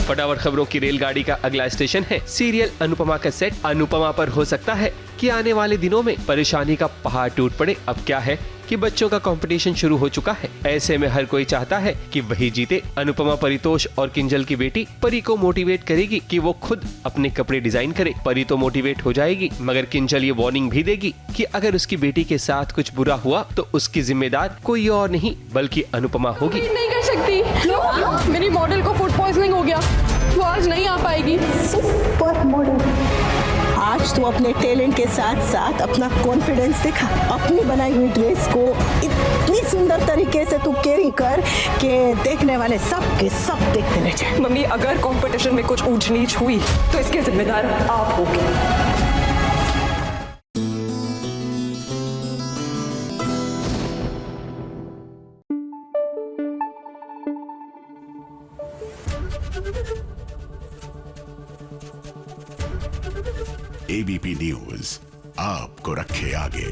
फटाफट खबरों की रेलगाड़ी का अगला स्टेशन है सीरियल अनुपमा का सेट। अनुपमा पर हो सकता है कि आने वाले दिनों में परेशानी का पहाड़ टूट पड़े। अब क्या है कि बच्चों का कंपटीशन शुरू हो चुका है। ऐसे में हर कोई चाहता है कि वही जीते। अनुपमा परितोष और किंजल की बेटी परी को मोटिवेट करेगी कि वो खुद अपने कपड़े डिजाइन करे। परी तो मोटिवेट हो जाएगी, मगर किंजल ये वार्निंग भी देगी कि अगर उसकी बेटी के साथ कुछ बुरा हुआ तो उसकी जिम्मेदार कोई और नहीं बल्कि अनुपमा होगी। नहीं कर सकती, मेरी मॉडल को फूड पॉइजनिंग हो गया, वो आज नहीं आ पाएगी। सुपर मॉडल, आज तू अपने टैलेंट के साथ साथ अपना कॉन्फिडेंस दिखा। अपनी बनाई हुई ड्रेस को इतनी सुंदर तरीके से तू कैरी कर कि देखने वाले सब के सब देखते रह जाए। मम्मी, अगर कंपटीशन में कुछ ऊंच नीच हुई तो इसके जिम्मेदार आप होगे। एबीपी न्यूज आपको रखे आगे।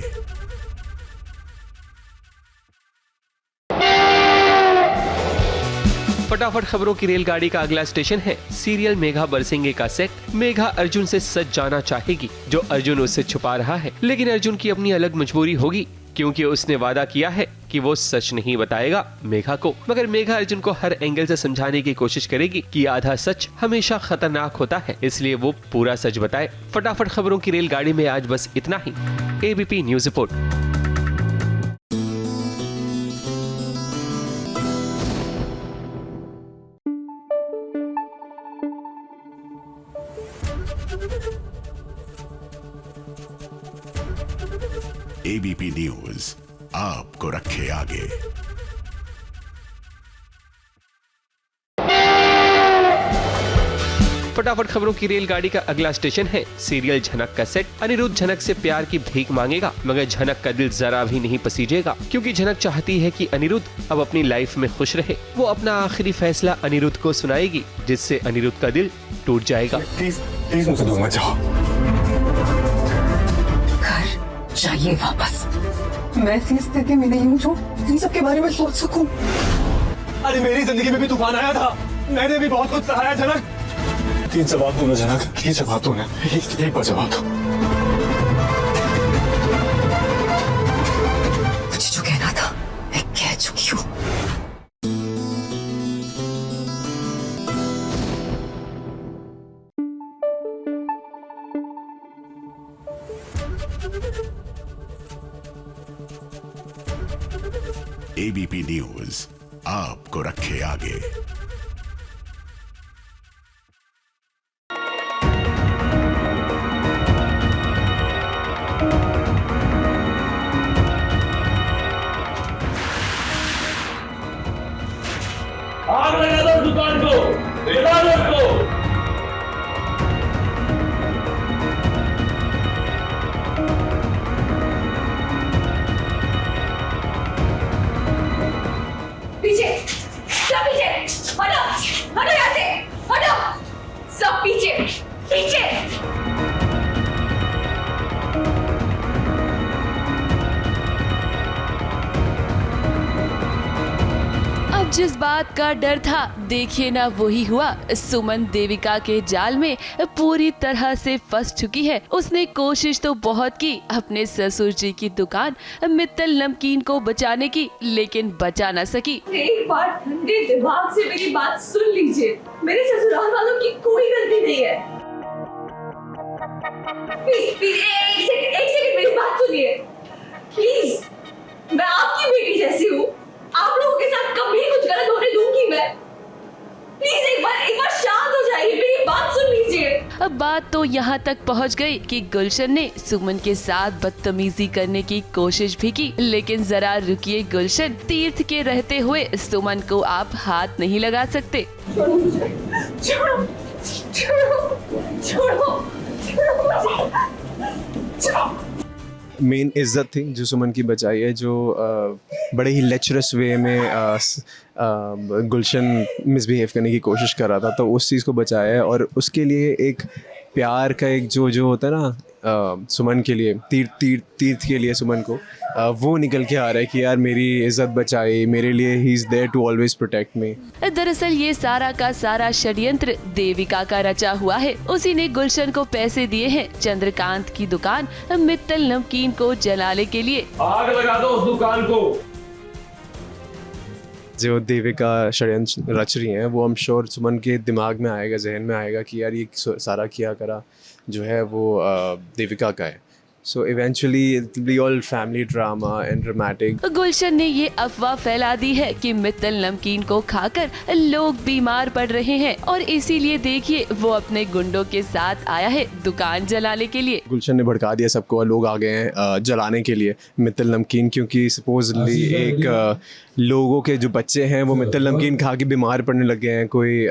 फटाफट खबरों की रेलगाड़ी का अगला स्टेशन है सीरियल मेघा बरसेंगे का सेट। मेघा अर्जुन से सच जाना चाहेगी जो अर्जुन उससे छुपा रहा है, लेकिन अर्जुन की अपनी अलग मजबूरी होगी क्योंकि उसने वादा किया है कि वो सच नहीं बताएगा मेघा को। मगर मेघा अर्जुन को हर एंगल से समझाने की कोशिश करेगी कि आधा सच हमेशा खतरनाक होता है, इसलिए वो पूरा सच बताए। फटाफट खबरों की रेलगाड़ी में आज बस इतना ही। ABP news report. ABP news आपको रखे आगे। फटाफट खबरों की रेलगाड़ी का अगला स्टेशन है सीरियल झनक का सेट। अनिरुद्ध झनक से प्यार की भीख मांगेगा, मगर झनक का दिल जरा भी नहीं पसीजेगा क्योंकि झनक चाहती है कि अनिरुद्ध अब अपनी लाइफ में खुश रहे। वो अपना आखिरी फैसला अनिरुद्ध को सुनाएगी जिससे अनिरुद्ध का दिल टूट जाएगा। प्लीज मुझे दूर मत जाओ। घर चाहिए वापस। मैं ऐसी स्थिति में नहीं हूँ जो इन सब के बारे में सोच सकूं। अरे मेरी जिंदगी में भी तूफान आया था, मैंने भी बहुत कुछ सहारा जनक। तीन जवाब दो ना जनक, तीन जवाब दो ना, एक बार जवाब दो। मुझे जो कहना था मैं कह चुकी हूँ। एबीपी न्यूज आपको रखे आगे। आग लगा दो दुकान को, जला दो उसको। पीछे, सब पीछे, हटो, हटो यहाँ से, हटो, सब पीछे, पीछे। अब जिस बात का डर था देखिए ना वही हुआ। सुमन देविका के जाल में पूरी तरह से फंस चुकी है। उसने कोशिश तो बहुत की अपने ससुर जी की दुकान मित्तल नमकीन को बचाने की, लेकिन बचा न सकी। एक बार ठंडे दिमाग से मेरी बात सुन लीजिए, मेरे ससुराल वालों की कोई गलती नहीं है। प्लीज एक सेकंड मेरी बात सुनिए प्लीज। मैं आपकी बेटी जैसी हूँ, आप लोगों के साथ कभी कुछ गलत होने दूंगी मैं। प्लीज एक बार शांत हो जाइए, मेरी बात सुन लीजिए। अब बात तो यहाँ तक पहुँच गई कि गुलशन ने सुमन के साथ बदतमीजी करने की कोशिश भी की, लेकिन जरा रुकिए गुलशन, तीर्थ के रहते हुए सुमन को आप हाथ नहीं लगा सकते। छोड़ो मुझे, छोड़ो, छोड़ो, छोड़ो, छोड़ो। मेन इज्जत थी जो सुमन की बचाई है, जो बड़े ही लेचरस वे में गुलशन मिसबिहेव करने की कोशिश कर रहा था, तो उस चीज़ को बचाया है। और उसके लिए एक प्यार का एक जो होता है ना सुमन के लिए, तीर्थ के लिए सुमन को, वो निकल के आ रहा है कि यार मेरी इज्जत बचाए, मेरे लिए ही is there to always protect me. दरअसल ये सारा का सारा षड्यंत्र देविका का रचा हुआ है। उसी ने गुलशन को पैसे दिए हैं चंद्रकांत की दुकान मित्तल नमकीन को जलाने के लिए। आग लगा दो उस दुकान को। जो देविका षड्यंत्र रच रही हैं वो I'm श्योर सुमन के दिमाग में आएगा, जहन में आएगा कि यार ये सारा किया करा जो है वो देविका का है। So eventually it will be all family drama and dramatic. गुलशन ने ये अफवाह फैला दी है कि मित्तल नमकीन को खाकर लोग बीमार पड़ रहे हैं और इसीलिए देखिए वो अपने गुंडों के साथ आया है दुकान जलाने के लिए। गुलशन ने भड़का दिया सबको और लोग आ गए हैं जलाने के लिए मित्तल नमकीन, क्योंकि सपोजली एक लोगों के जो बच्चे हैं वो मित्तल नमकीन खा के बीमार पड़ने लग गए हैं, कोई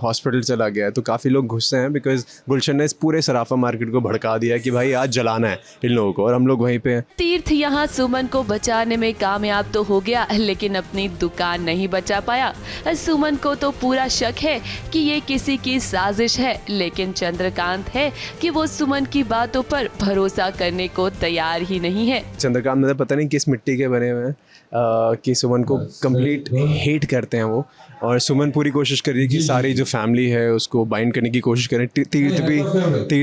हॉस्पिटल चला गया है, तो काफ़ी लोग गुस्से हैं बिकॉज गुलशन ने इस पूरे सराफा मार्केट को भड़का दिया कि भाई आज जलाना है इन लोगों को और हम लोग वहीं पे हैं। तीर्थ यहाँ सुमन को बचाने में कामयाब तो हो गया लेकिन अपनी दुकान नहीं बचा पाया। सुमन को तो पूरा शक है कि ये किसी की साजिश है, लेकिन चंद्रकांत है कि वो सुमन की बातों पर भरोसा करने को तैयार ही नहीं है। चंद्रकांत मतलब पता नहीं किस मिट्टी के बने हुए हैं कि सुमन को कंप्लीट हेट करते हैं वो, और सुमन पूरी कोशिश कर रही है कि सारी जो फैमिली है उसको बाइंड करने की कोशिश करें। तीर्थ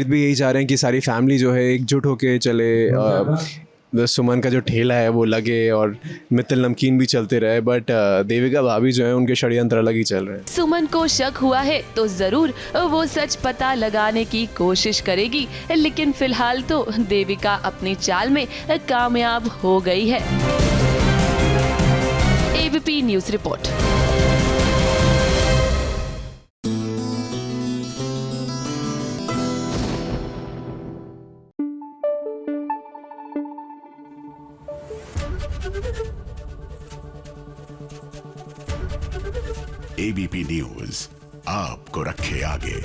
भी यही चाह रहे हैं कि सारी फैमिली जो है एकजुट होके चले, सुमन का जो ठेला है वो लगे और मित्तल नमकीन भी चलते रहे, बट देविका भाभी जो है उनके षड्यंत्र अलग ही चल रहे हैं। सुमन को शक हुआ है तो जरूर वो सच पता लगाने की कोशिश करेगी, लेकिन फिलहाल तो देविका अपनी चाल में कामयाब हो गई है। ABP news report. ABP news आपको रखे आगे।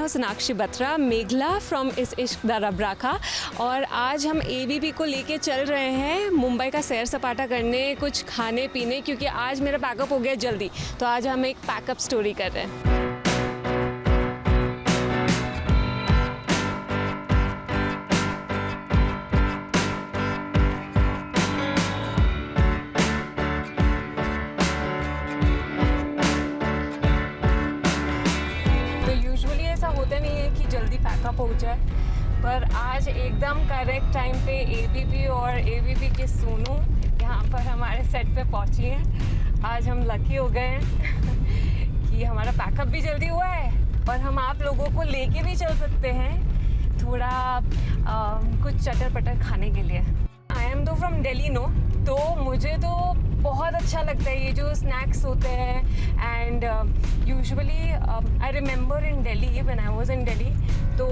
सोनाक्षी बत्रा, मेघला फ्रॉम इस इश्क दा रब्राखा, और आज हम एबीपी को लेके चल रहे हैं मुंबई का सैर सपाटा करने, कुछ खाने पीने, क्योंकि आज मेरा पैकअप हो गया जल्दी, तो आज हम एक पैकअप स्टोरी कर रहे हैं। पैकअप हो जाए, पर आज एकदम करेक्ट टाइम पे एबीपी और एबीपी के सोनू यहाँ पर हमारे सेट पे पहुँची हैं। आज हम लकी हो गए हैं कि हमारा पैकअप भी जल्दी हुआ है और हम आप लोगों को लेके भी चल सकते हैं थोड़ा कुछ चटर पटर खाने के लिए। I am from Delhi no, तो मुझे तो बहुत अच्छा लगता है ये जो स्नैक्स होते हैं, and usually I remember in Delhi when I was in Delhi, तो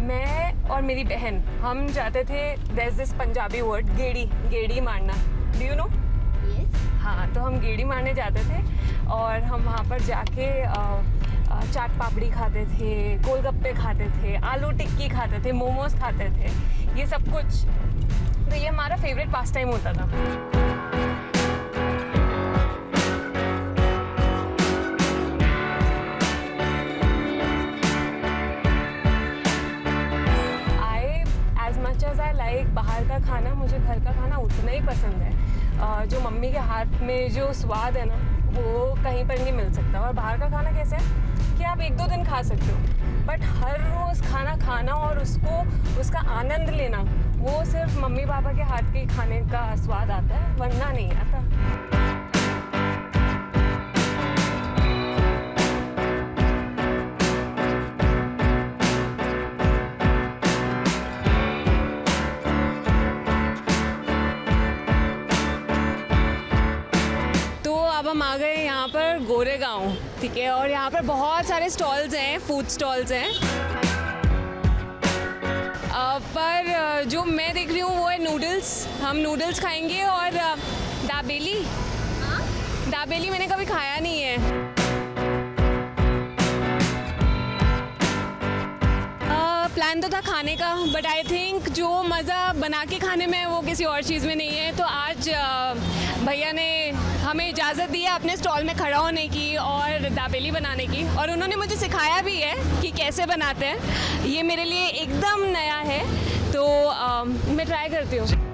मैं और मेरी बहन हम जाते थे, there is this Punjabi word गेड़ी मारना, डू यू नो? हाँ, तो हम गेड़ी मारने जाते थे और हम वहाँ पर जाके चाट पापड़ी खाते थे, गोलगप्पे खाते थे, आलू टिक्की खाते थे, मोमोज खाते थे, ये सब कुछ। तो ये हमारा फेवरेट पास टाइम होता था। बाहर का खाना, मुझे घर का खाना उतना ही पसंद है। जो मम्मी के हाथ में जो स्वाद है ना, वो कहीं पर नहीं मिल सकता। और बाहर का खाना कैसे है कि आप 1-2 दिन खा सकते हो, बट हर रोज़ खाना खाना और उसका आनंद लेना, वो सिर्फ मम्मी पापा के हाथ के खाने का स्वाद आता है, वरना नहीं आता। गोरेगांव, ठीक है। और यहाँ पर बहुत सारे स्टॉल्स हैं, फूड स्टॉल्स हैं। पर जो मैं देख रही हूँ वो है नूडल्स। हम नूडल्स खाएंगे और दाबेली। दाबेली मैंने कभी खाया नहीं है। प्लान तो था खाने का, बट आई थिंक जो मज़ा बना के खाने में है वो किसी और चीज़ में नहीं है। तो आज भैया ने हमें इजाज़त दी है अपने स्टॉल में खड़ा होने की और दाबेली बनाने की, और उन्होंने मुझे सिखाया भी है कि कैसे बनाते हैं। ये मेरे लिए एकदम नया है, तो मैं ट्राई करती हूँ।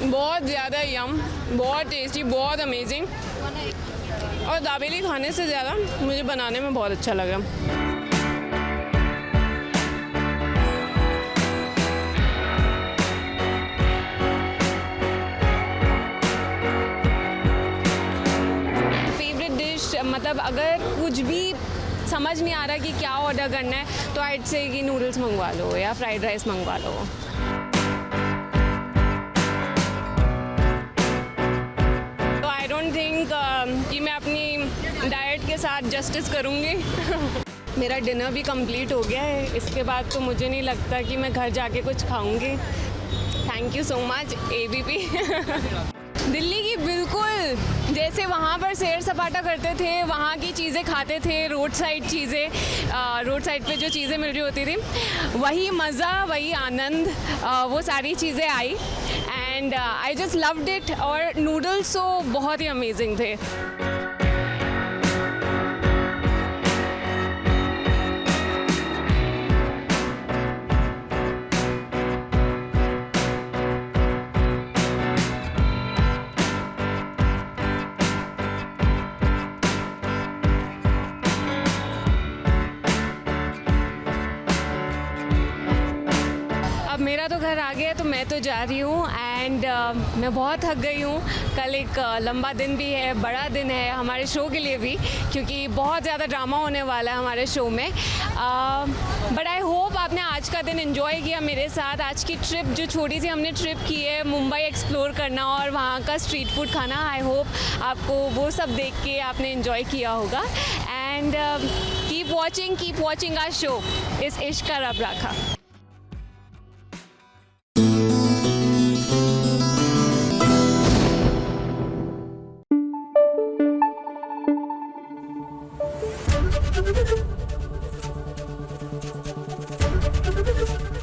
बहुत ज़्यादा यम, बहुत टेस्टी, बहुत अमेजिंग। और दाबेली खाने से ज़्यादा मुझे बनाने में बहुत अच्छा लगा। फेवरेट डिश, मतलब अगर कुछ भी समझ नहीं आ रहा कि क्या ऑर्डर करना है तो आइड से कि नूडल्स मंगवा लो या फ्राइड राइस मंगवा लो। कि मैं अपनी डाइट के साथ जस्टिस करूँगी। मेरा डिनर भी कंप्लीट हो गया है, इसके बाद तो मुझे नहीं लगता कि मैं घर जाके कुछ खाऊँगी। Thank you so much ABP। Delhi की बिल्कुल जैसे वहाँ पर सैर सपाटा करते थे, वहाँ की चीज़ें खाते थे, रोड साइड चीज़ें, रोड साइड पे जो चीज़ें मिल रही होती थी, वही मज़ा, वही आनंद, वो सारी चीज़ें I and I just loved it. और नूडल्स तो बहुत ही अमेजिंग थे। मेरा तो घर आ गया, तो मैं तो जा रही हूँ एंड मैं बहुत थक गई हूँ। कल एक लंबा दिन भी है, बड़ा दिन है हमारे शो के लिए भी, क्योंकि बहुत ज़्यादा ड्रामा होने वाला है हमारे शो में। बट आई होप आपने आज का दिन एंजॉय किया मेरे साथ। आज की ट्रिप, जो छोटी सी हमने ट्रिप की है मुंबई एक्सप्लोर करना और वहाँ का स्ट्रीट फूड खाना, आई होप आपको वो सब देख के आपने एंजॉय किया होगा। And keep watching our show इस इश्क का रब रखा।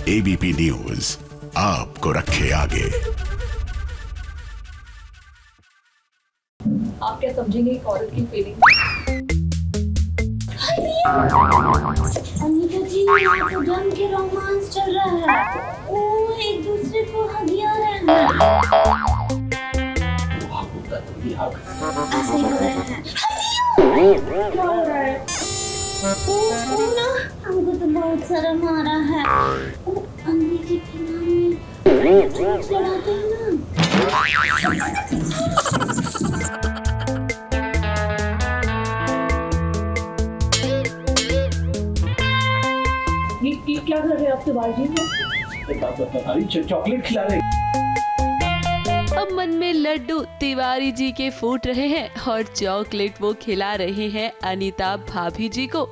ABP न्यूज आपको रखे आगे। आप क्या समझेंगे एक औरत की फीलिंग? अनीता जी, यहाँ तो जम के रोमांस चल रहा है। वो एक दूसरे को हगिया रहे हैं। ऐसे ही हो रहे हैं। क्या हो रहा है? वो ना, हमको तो बहुत शर्म आ रहा है। वो अंधी जी के नाम में चढ़ाते हैं ना। ये क्या कर रहे हैं आप तिवारी जी? चॉकलेट खिला रहे। अब मन में लड्डू तिवारी जी के फूट रहे हैं और चॉकलेट वो खिला रहे हैं अनीता भाभी जी को।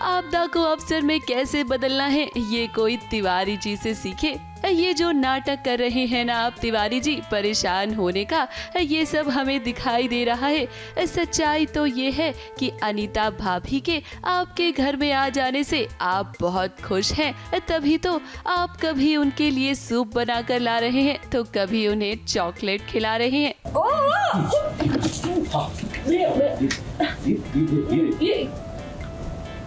आपदा को अवसर में कैसे बदलना है, ये कोई तिवारी जी से सीखे। ये जो नाटक कर रहे हैं ना आप तिवारी जी, परेशान होने का, ये सब हमें दिखाई दे रहा है। सच्चाई तो ये है कि अनीता भाभी के आपके घर में आ जाने से आप बहुत खुश हैं, तभी तो आप कभी उनके लिए सूप बना कर ला रहे हैं तो कभी उन्हें चॉकलेट खिला रहे हैं।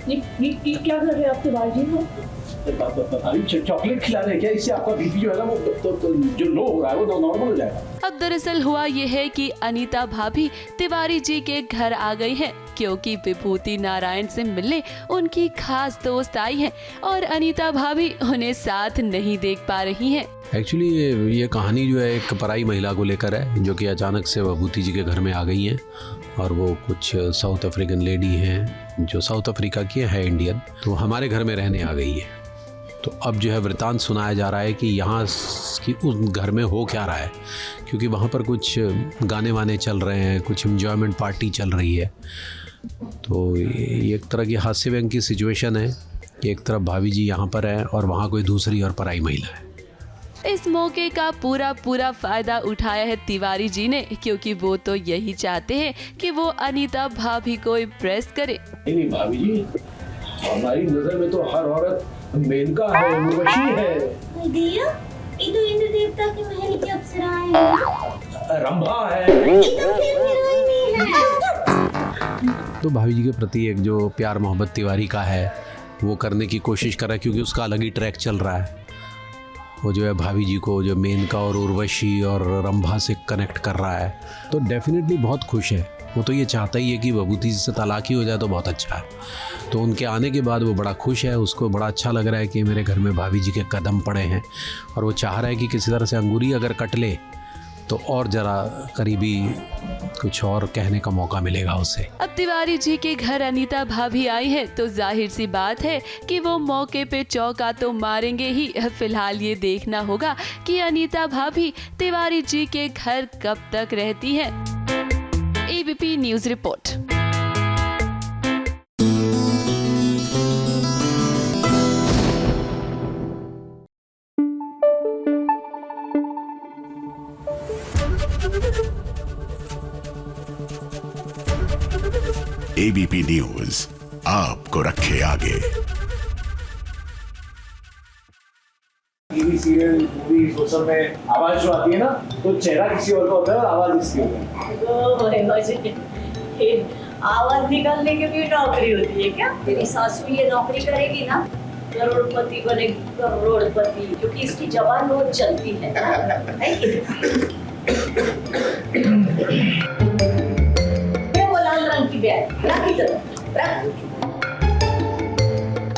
ये क्या कर रहे हैं आप तिवारी जी? अभी चॉकलेट खिला रहे हैं क्या? इससे आपका बीपी जो है ना वो जो लो हो रहा है वो नॉर्मल हो जाएगा। अब दरअसल हुआ ये है कि अनीता भाभी तिवारी जी के घर आ गई हैं क्योंकि विभूति नारायण से मिलने उनकी खास दोस्त आई है और अनीता भाभी उन्हें साथ नहीं देख पा रही हैं। एक्चुअली ये कहानी जो है एक पराई महिला को लेकर है जो कि अचानक से विभूति जी के घर में आ गई हैं और वो कुछ साउथ अफ्रीकन लेडी हैं जो साउथ अफ्रीका की है इंडियन, तो हमारे घर में रहने आ गई है। तो अब जो है वृतांत सुनाया जा रहा है कि यहाँ की उस घर में हो क्या रहा है, क्योंकि वहाँ पर कुछ गाने वाने चल रहे हैं, कुछ एंजॉयमेंट पार्टी चल रही है। तो ये एक तरह की हास्य व्यंग की सिचुएशन है कि एक तरफ भाभी जी यहाँ पर है और वहाँ कोई दूसरी और पराई महिला है। इस मौके का पूरा फायदा उठाया है तिवारी जी ने, क्योंकि वो तो यही चाहते हैं कि वो अनीता भाभी को इम्प्रेस करे। नहीं भाभी जी, हमारी नजर में तो हर औरत मेनका है, उर्वशी है। दिया, ये तो इंद्र देवता के महल की अप्सरा है, रंभा है। ये तो फिर हीरोइन है। तो भाभी जी के प्रति एक जो प्यार मोहब्बत तिवारी का है वो करने की कोशिश कर रहा है, क्योंकि उसका अलग ही ट्रैक चल रहा है। वो जो है भाभी जी को जो मेनका और उर्वशी और रंभा से कनेक्ट कर रहा है, तो डेफिनेटली बहुत खुश है। वो तो ये चाहता ही है कि विभूति से तलाक ही हो जाए तो बहुत अच्छा है। तो उनके आने के बाद वो बड़ा खुश है, उसको बड़ा अच्छा लग रहा है कि मेरे घर में भाभी जी के कदम पड़े हैं और वो चाह रहा है कि किसी तरह से अंगूरी अगर कट ले तो और ज़रा करीबी कुछ और कहने का मौका मिलेगा उसे। अब तिवारी जी के घर अनीता भाभी आई है तो जाहिर सी बात है कि वो मौके पे चौका तो मारेंगे ही। फिलहाल ये देखना होगा कि अनीता भाभी तिवारी जी के घर कब तक रहती है। ABP news report. ABP news आपको रखे आगे। टीवी सीरियल मूवी सोशल में आवाज जो आती है ना, तो चेहरा किसी और का होता है और आवाज इसकी होती है। आवाज निकालने की भी नौकरी होती है क्या? तेरी सासू ये नौकरी करेगी ना, करोड़पति बनेगी, करोड़पति, क्योंकि इसकी जबान रोज चलती है। वो लाल रंग की बैग रखी तरफ रख।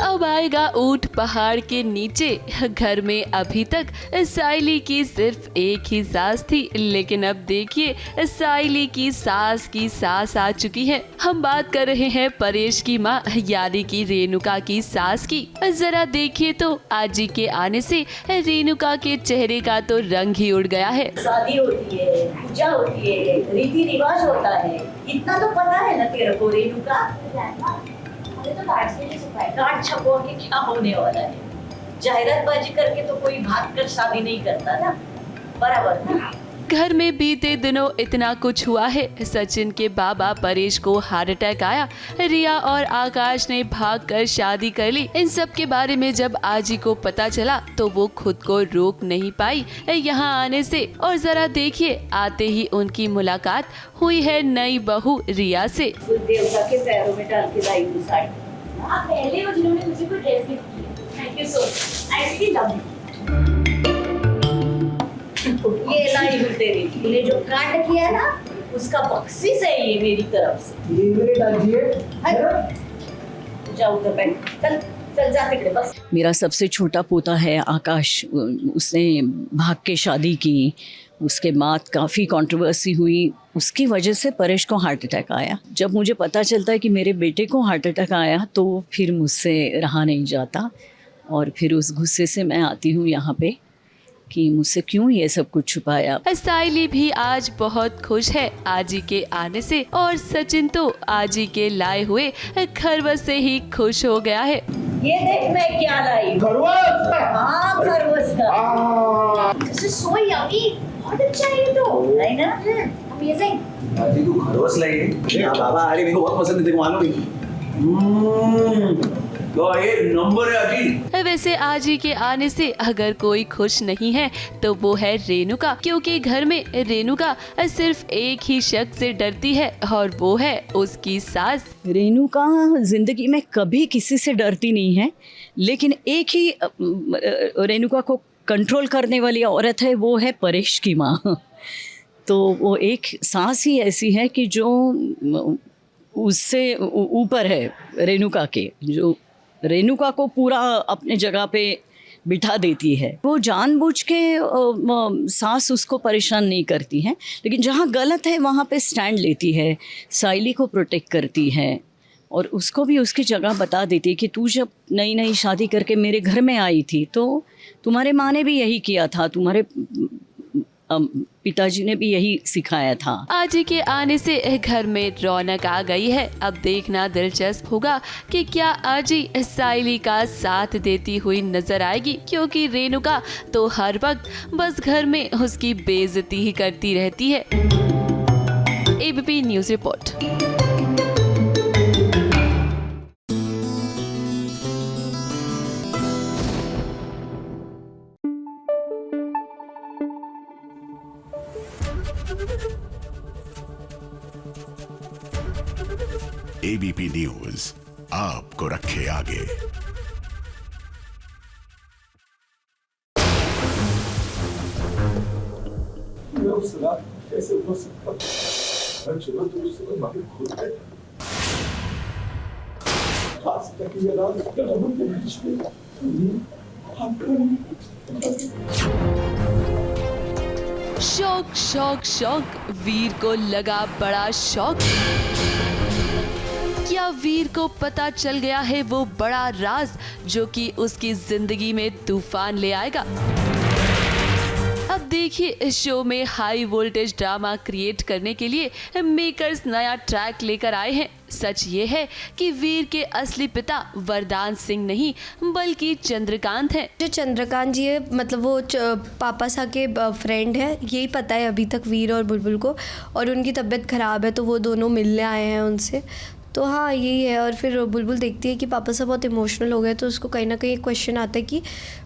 अब आएगा ऊंट पहाड़ के नीचे। घर में अभी तक साइली की सिर्फ एक ही सास थी, लेकिन अब देखिए साइली की सास आ चुकी है। हम बात कर रहे हैं परेश की माँ यानी कि रेणुका की सास की। जरा देखिए तो आजी के आने से रेणुका के चेहरे का तो रंग ही उड़ गया है। शादी होती है, पूजा होती है, रीति रिवाज होता है, इतना तो पता है ना तेरे को रेणुका। तो कार्ड छपवा के क्या होने वाला है? जाहिरातबाजी करके तो कोई भाग कर शादी नहीं करता ना, बराबर ना। घर में बीते दिनों इतना कुछ हुआ है। सचिन के बाबा परेश को हार्ट अटैक आया, रिया और आकाश ने भागकर शादी कर ली। इन सब के बारे में जब आजी को पता चला तो वो खुद को रोक नहीं पाई यहाँ आने से। और जरा देखिए आते ही उनकी मुलाकात हुई है नई बहू रिया से। देवता के पैरों में डाल के लाई थी साड़ी। आप पहले वो जिन्होंने मुझे कोई ड्रेस गिफ्ट की। Thank you so much, I really love you. ये लाई हूँ तेरी, तूने जो कांड किया ना उसका बख्शिश है ये मेरी तरफ से। ये मेरे डालिए। जाओ उधर बैठ, चल जा तिकड़े बस। मेरा सबसे छोटा पोता है आकाश, उसने भाग के शादी की। उसके बाद काफ़ी कंट्रोवर्सी हुई, उसकी वजह से परेश को हार्ट अटैक आया। जब मुझे पता चलता है कि मेरे बेटे को हार्ट अटैक आया तो फिर मुझसे रहा नहीं जाता और फिर उस गुस्से से मैं आती हूँ यहाँ पे कि मुझसे क्यों ये सब कुछ छुपाया। साइली भी आज बहुत खुश है आजी के आने से और सचिन तो आजी के लाए हुए खरगोश से ही खुश हो गया है। ये देख मैं क्या लाई। खरगोश? हाँ खरगोश का। This is so yummy। बहुत अच्छा है ये तो, है ना? Amazing। अरे तू खरगोश लाई है? हाँ बाबा, अरे मेरे को बहुत पसंद है, तेरे को मालूम है। एक नंबर है अजी। वैसे आजी के आने से अगर कोई खुश नहीं है तो वो है रेणुका, क्योंकि घर में रेणुका सिर्फ एक ही शख्स से डरती है और वो है उसकी सास। रेणुका जिंदगी में कभी किसी से डरती नहीं है, लेकिन एक ही रेणुका को कंट्रोल करने वाली औरत है, वो है परेश की माँ। तो वो एक सास ही ऐसी है कि जो उससे ऊपर है रेणुका के, जो रेणुका को पूरा अपने जगह पे बिठा देती है। वो जानबूझ के सास उसको परेशान नहीं करती है, लेकिन जहाँ गलत है वहाँ पे स्टैंड लेती है, साइली को प्रोटेक्ट करती है और उसको भी उसकी जगह बता देती है कि तू जब नई नई शादी करके मेरे घर में आई थी तो तुम्हारे माँ ने भी यही किया था, तुम्हारे पिताजी ने भी यही सिखाया था। आजी के आने से घर में रौनक आ गई है। अब देखना दिलचस्प होगा कि क्या आजी साइली का साथ देती हुई नजर आएगी, क्योंकि रेणुका तो हर वक्त बस घर में उसकी बेइज्जती ही करती रहती है। ABP news report. ABP news आपको रखे आगे। कैसे हो सकता? चलो तो उससे माफी खुद है। खास तक ये रात कदमों के बीच में शौक शौक शौक, वीर को लगा बड़ा शौक। क्या वीर को पता चल गया है वो बड़ा राज जो कि उसकी जिंदगी में तूफान ले आएगा? अब देखिए, इस शो में हाई वोल्टेज ड्रामा क्रिएट करने के लिए मेकर्स नया ट्रैक लेकर आए हैं। सच ये है कि वीर के असली पिता वरदान सिंह नहीं बल्कि चंद्रकांत हैं। जो चंद्रकांत जी है, मतलब वो पापा सा के फ्रेंड है, यही पता है अभी तक वीर और बुलबुल को, और उनकी तबीयत ख़राब है तो वो दोनों मिलने आए हैं उनसे। तो हाँ, यही है। और फिर बुलबुल देखती है कि पापा साहब बहुत इमोशनल हो गए, तो उसको कहीं ना कहीं क्वेश्चन आता है कि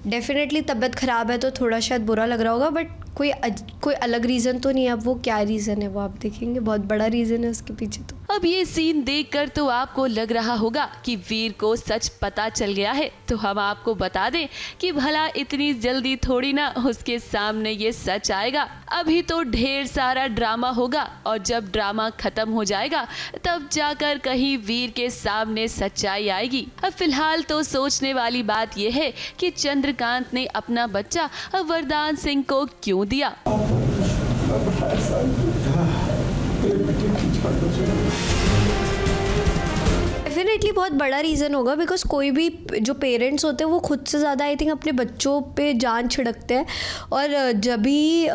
डेफिनेटली तबीयत ख़राब है तो थोड़ा शायद बुरा लग रहा होगा, बट कोई अलग रीज़न तो नहीं है। अब वो क्या रीज़न है वो आप देखेंगे, बहुत बड़ा रीज़न है उसके पीछे। तो अब ये सीन देखकर तो आपको लग रहा होगा कि वीर को सच पता चल गया है, तो हम आपको बता दें कि भला इतनी जल्दी थोड़ी ना उसके सामने ये सच आएगा। अभी तो ढेर सारा ड्रामा होगा और जब ड्रामा खत्म हो जाएगा तब जाकर कहीं वीर के सामने सच्चाई आएगी। अब फिलहाल तो सोचने वाली बात यह है कि चंद्रकांत ने अपना बच्चा वरदान सिंह को क्यों दिया। डेफिनेटली बहुत बड़ा रीज़न होगा, बिकॉज कोई भी जो पेरेंट्स होते हैं वो खुद से ज़्यादा आई थिंक अपने बच्चों पे जान छिड़कते हैं। और जब भी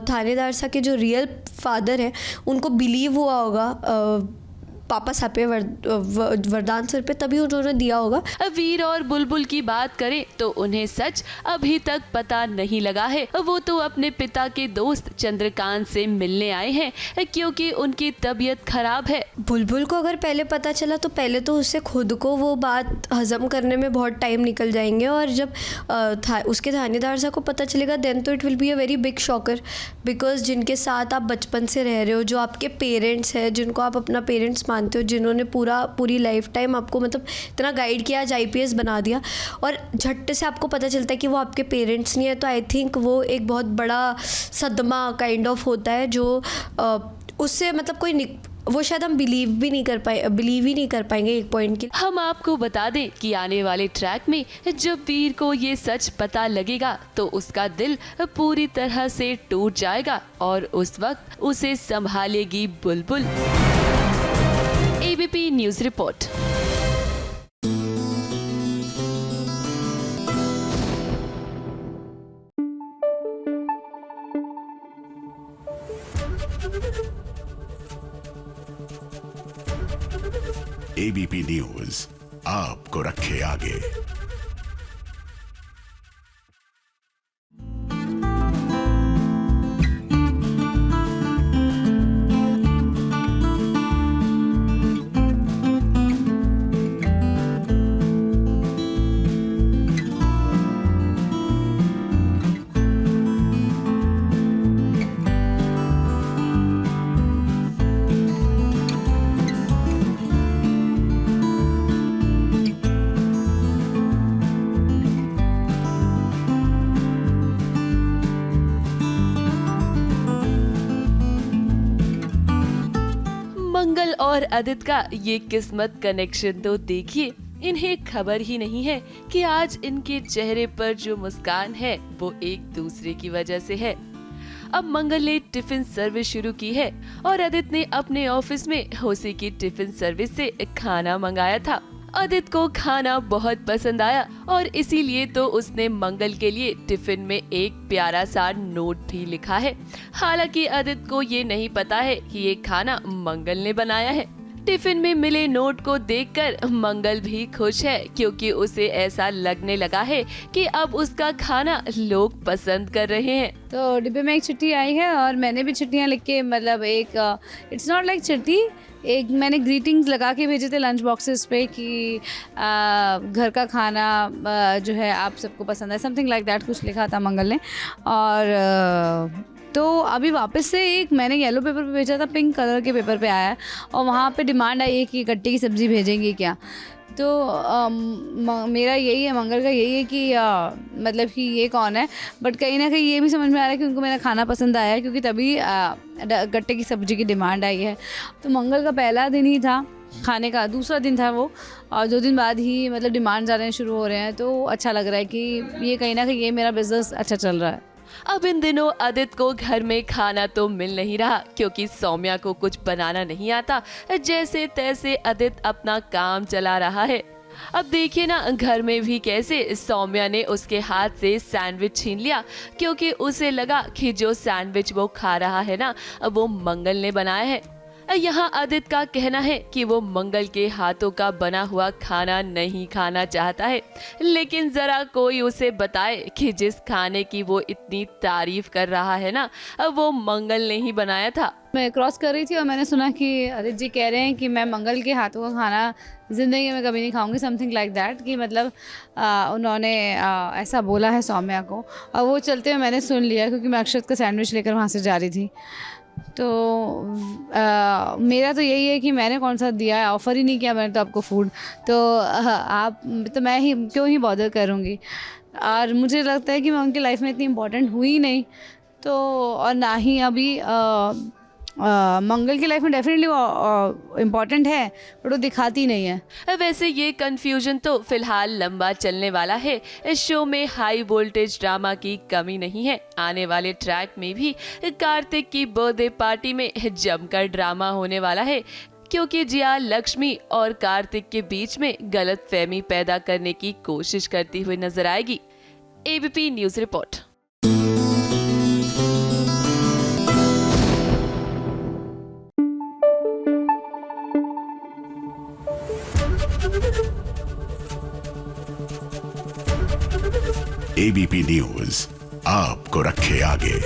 थानेदार साहब के जो रियल फादर हैं उनको बिलीव हुआ होगा पापा साहब पे वरदान सर पे, तभी उन्होंने दिया होगा। वीर और बुलबुल की बात करें तो उन्हें सच अभी तक पता नहीं लगा है। वो तो अपने पिता के दोस्त चंद्रकांत से मिलने आए हैं क्योंकि उनकी तबीयत खराब है। बुलबुल को अगर पहले पता चला तो पहले तो उससे खुद को वो बात हजम करने में बहुत टाइम निकल जाएंगे, और जब उसके थानेदार साहब को पता चलेगा देन तो it will be a very big shocker, because जिनके साथ आप बचपन से रह रहे हो, जो आपके पेरेंट्स हैं, जिनको आप अपना पेरेंट्स मानते हो, जिन्होंने पूरी लाइफ टाइम आपको मतलब इतना गाइड किया, आज IPS बना दिया, और झट्टे से आपको पता चलता है कि वो आपके पेरेंट्स नहीं है, तो आई थिंक वो एक बहुत बड़ा सदमा काइंड ऑफ होता है, जो उससे मतलब वो शायद हम बिलीव ही नहीं कर पाएंगे एक पॉइंट के। हम आपको बता दें कि आने वाले ट्रैक में जब वीर को ये सच पता लगेगा तो उसका दिल पूरी तरह से टूट जाएगा और उस वक्त उसे संभालेगी बुलबुल। ABP news report. ABP news आपको रखे आगे। और आदित्य का ये किस्मत कनेक्शन तो देखिए। इन्हें खबर ही नहीं है कि आज इनके चेहरे पर जो मुस्कान है वो एक दूसरे की वजह से है। अब मंगल ने टिफिन सर्विस शुरू की है और आदित्य ने अपने ऑफिस में होसी की टिफिन सर्विस से खाना मंगाया था। आदित्य को खाना बहुत पसंद आया और इसीलिए तो उसने मंगल के लिए टिफिन में एक प्यारा सा नोट भी लिखा है। हालांकि आदित्य को ये नहीं पता है कि ये खाना मंगल ने बनाया है। टिफिन में मिले नोट को देखकर मंगल भी खुश है, क्योंकि उसे ऐसा लगने लगा है कि अब उसका खाना लोग पसंद कर रहे हैं। तो डिब्बे में एक चिट्ठी आई है और मैंने भी चिट्ठियाँ लिख के, मतलब एक इट्स नॉट लाइक चिट्ठी, एक मैंने ग्रीटिंग्स लगा के भेजे थे लंच बॉक्सेस पे कि घर का खाना जो है आप सबको पसंद है, समथिंग लाइक दैट कुछ लिखा था मंगल ने। और तो अभी वापस से एक मैंने येलो पेपर पे भेजा था, पिंक कलर के पेपर पे आया और वहाँ पे डिमांड आई है कि गट्टे की सब्ज़ी भेजेंगे क्या। तो मेरा यही है, मंगल का यही है कि मतलब कि ये कौन है, बट कहीं ना कहीं ये भी समझ में आ रहा है कि उनको मेरा खाना पसंद आया है, क्योंकि तभी गट्टे की सब्ज़ी की डिमांड आई है। तो मंगल का पहला दिन ही था खाने का, दूसरा दिन था वो, और 2 दिन बाद ही मतलब डिमांड्स आने शुरू हो रहे हैं। तो अच्छा लग रहा है कि ये कहीं ना कहीं ये मेरा बिजनेस अच्छा चल रहा है। अब इन दिनों आदित्य को घर में खाना तो मिल नहीं रहा, क्योंकि सौम्या को कुछ बनाना नहीं आता। जैसे तैसे आदित्य अपना काम चला रहा है। अब देखिए ना, घर में भी कैसे सौम्या ने उसके हाथ से सैंडविच छीन लिया, क्योंकि उसे लगा कि जो सैंडविच वो खा रहा है ना, वो मंगल ने बनाया है। यहाँ आदित्य का कहना है कि वो मंगल के हाथों का बना हुआ खाना नहीं खाना चाहता है, लेकिन जरा कोई उसे बताए कि जिस खाने की वो इतनी तारीफ कर रहा है ना, वो मंगल ने ही बनाया था। मैं क्रॉस कर रही थी और मैंने सुना कि आदित्य जी कह रहे हैं कि मैं मंगल के हाथों का खाना ज़िंदगी में कभी नहीं खाऊंगी, समथिंग लाइक दैट, कि मतलब उन्होंने ऐसा बोला है सौम्या को। और वो चलते हुए मैंने सुन लिया, क्योंकि मैं अक्षत का सैंडविच लेकर वहाँ से जा रही थी। तो मेरा तो यही है कि मैंने कौन सा दिया है, ऑफ़र ही नहीं किया मैंने तो आपको फूड, तो आप तो मैं ही क्यों ही बॉदर करूँगी। और मुझे लगता है कि मैं उनकी लाइफ में इतनी इम्पोर्टेंट हुई नहीं, तो और ना ही अभी मंगल की लाइफ में डेफिनेटली इम्पोर्टेंट है, बट वो दिखाती नहीं है। वैसे ये कंफ्यूजन तो फिलहाल लंबा चलने वाला है। इस शो में हाई वोल्टेज ड्रामा की कमी नहीं है। आने वाले ट्रैक में भी कार्तिक की बर्थडे पार्टी में जमकर ड्रामा होने वाला है, क्योंकि जिया लक्ष्मी और कार्तिक के बीच में गलतफहमी पैदा करने की कोशिश करती हुई नजर आएगी। ABP news report. ABP news आपको रखे आगे।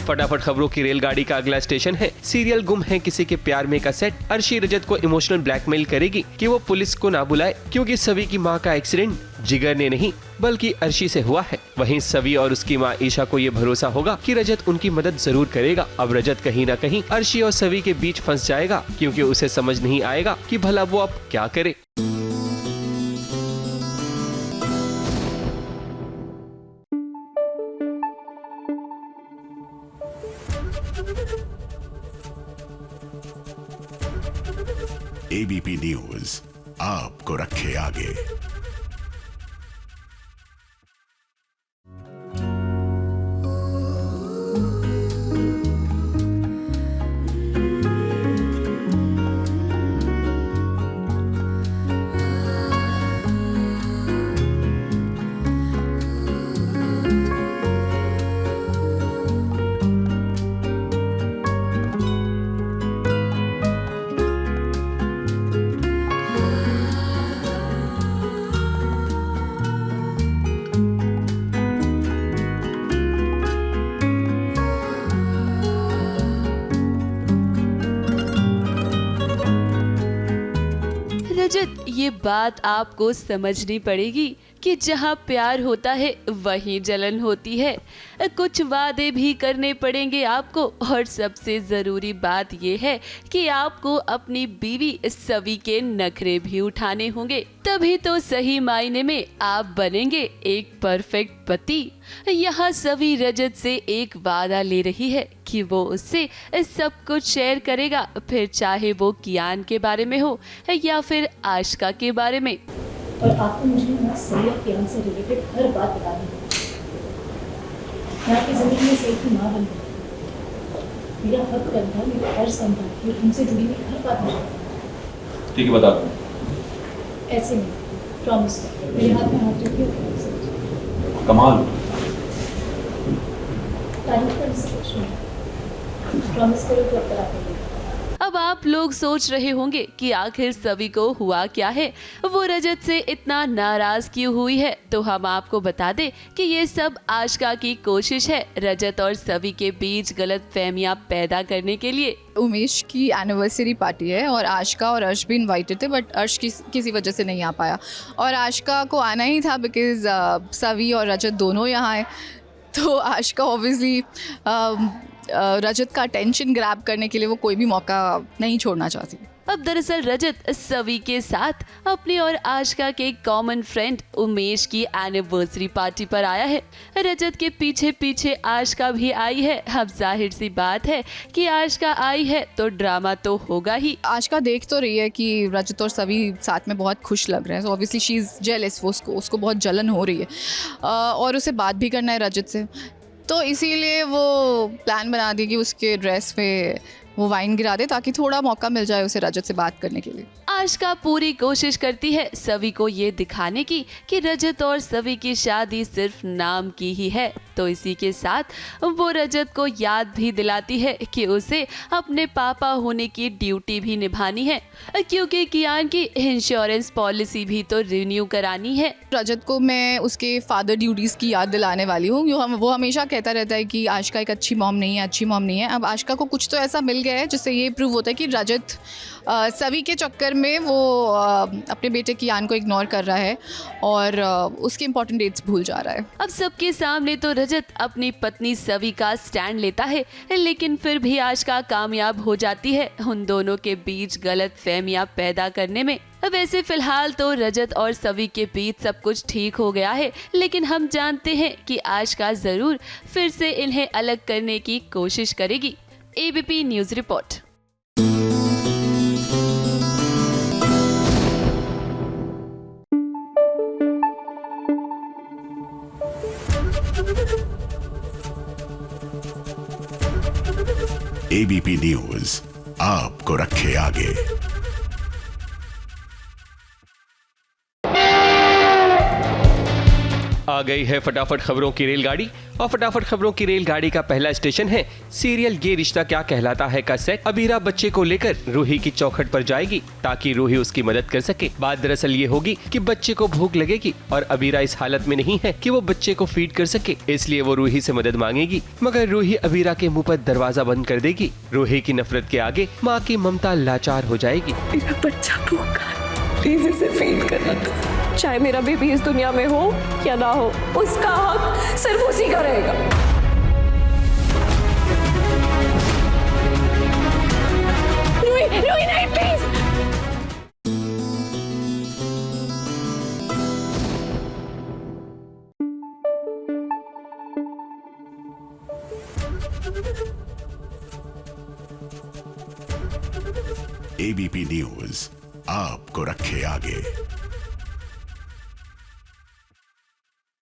फटाफट खबरों की रेलगाड़ी का अगला स्टेशन है सीरियल गुम है किसी के प्यार में का सेट। अर्शी रजत को इमोशनल ब्लैकमेल करेगी कि वो पुलिस को ना बुलाए, क्योंकि सवी की मां का एक्सीडेंट जिगर ने नहीं बल्कि अर्शी से हुआ है। वहीं सवी और उसकी मां ईशा को ये भरोसा होगा कि रजत उनकी मदद जरूर करेगा। अब रजत कहीं ना कहीं अर्शी और सवी के बीच फंस जाएगा, क्योंकि उसे समझ नहीं आएगा कि भला वो अब क्या करे। एबीपी न्यूज आपको रखे आगे। रजत, ये बात आपको समझनी पड़ेगी कि जहाँ प्यार होता है वहीं जलन होती है। कुछ वादे भी करने पड़ेंगे आपको और सबसे ज़रूरी बात यह है कि आपको अपनी बीवी सवी के नखरे भी उठाने होंगे, तभी तो सही मायने में आप बनेंगे एक परफेक्ट पति। यहाँ सवी रजत से एक वादा ले रही है कि वो उससे सब कुछ शेयर करेगा, फिर चाहे वो कियान के बारे में हो या फिर आशिका के बारे में। और आपको मुझे ना सही और कियान से रिलेटेड हर बात बतानी है। मैं आपकी ज़िंदगी में सेफ की माँ बन गई। मेरा हक बनता, मेरा फर्ज बनता कि उनसे जुड़ी हुई हर बात मुझे ठीक है, बता दो। ऐसे नहीं, प्रॉमिस कर, मेरे हाथ में हाथ रखिए। कमाल, तारीफ कर सकते हो, प्रॉमिस करो तो अब तक आपको। अब आप लोग सोच रहे होंगे कि आखिर सवी को हुआ क्या है, वो रजत से इतना नाराज क्यों हुई है। तो हम आपको बता दें कि ये सब आशिका की कोशिश है रजत और सवी के बीच गलत फहमियां पैदा करने के लिए। उमेश की एनिवर्सरी पार्टी है और आशिका और अर्श भी इनवाइटेड थे, बट अर्श किसी वजह से नहीं आ पाया और आशिका को आना ही था बिकॉज सवी और रजत दोनों यहाँ आए। तो आशिका ऑब्वियसली रजत का अटेंशन ग्रैब करने के लिए वो कोई भी मौका नहीं छोड़ना चाहती। अब दरअसल रजत सवी के साथ अपने और आशिका के कॉमन फ्रेंड उमेश की एनिवर्सरी पार्टी पर आया है। रजत के पीछे पीछे आशिका भी आई है। अब जाहिर सी बात है कि आशिका आई है तो ड्रामा तो होगा ही। आशिका देख तो रही है कि रजत और सवी साथ में बहुत खुश लग रहे हैं, so obviously she is jealous, वो उसको बहुत जलन हो रही है और उसे बात भी करना है रजत से। तो इसीलिए वो प्लान बना दी कि उसके ड्रेस पे वो वाइन गिरा दे ताकि थोड़ा मौका मिल जाए उसे रजत से बात करने के लिए। आशिका पूरी कोशिश करती है सवी को ये दिखाने की कि रजत और सवी की शादी सिर्फ नाम की ही है। तो इसी के साथ वो रजत को याद भी दिलाती है कि उसे अपने पापा होने की ड्यूटी भी निभानी है, क्योंकि कियान की इंश्योरेंस पॉलिसी भी तो रिन्यू करानी है। रजत को मैं उसके फादर ड्यूटीज़ की याद दिलाने वाली हूँ। वो हमेशा कहता रहता है कि आशिका एक अच्छी मॉम नहीं है, अच्छी मॉम नहीं है। अब आशिका को कुछ तो ऐसा मिल गया है जिससे ये प्रूव होता है कि रजत सवी के चक्कर में वो अपने बेटे कियान को इग्नोर कर रहा है और उसके इंपॉर्टेंट डेट्स भूल जा रहा है। अब सबके सामने तो रजत अपनी पत्नी सवी का स्टैंड लेता है, लेकिन फिर भी आशिका कामयाब हो जाती है उन दोनों के बीच गलत फहमियां पैदा करने में। वैसे फिलहाल तो रजत और सवी के बीच सब कुछ ठीक हो गया है, लेकिन हम जानते हैं कि आशिका जरूर फिर से इन्हें अलग करने की कोशिश करेगी। ABP news report. ABP news आपको रखे आगे। आ गई है फटाफट खबरों की रेलगाड़ी और फटाफट खबरों की रेलगाड़ी का पहला स्टेशन है सीरियल ये रिश्ता क्या कहलाता है का सेट। अबीरा बच्चे को लेकर रूही की चौखट पर जाएगी ताकि रूही उसकी मदद कर सके। बात दरअसल ये होगी कि बच्चे को भूख लगेगी और अबीरा इस हालत में नहीं है कि वो बच्चे को फीड कर सके, इसलिए वो रूही से मदद मांगेगी, मगर रूही अबीरा के मुँह पर दरवाजा बंद कर देगी। रूही की नफरत के आगे माँ की ममता लाचार हो जाएगी। मेरा बच्चा भूखा, प्लीज इसे फीड करना। चाहे मेरा बेबी इस दुनिया में हो या ना हो, उसका हक सिर्फ उसी का रहेगा। रूही नहीं, प्लीज। एबीपी न्यूज आपको रखे आगे।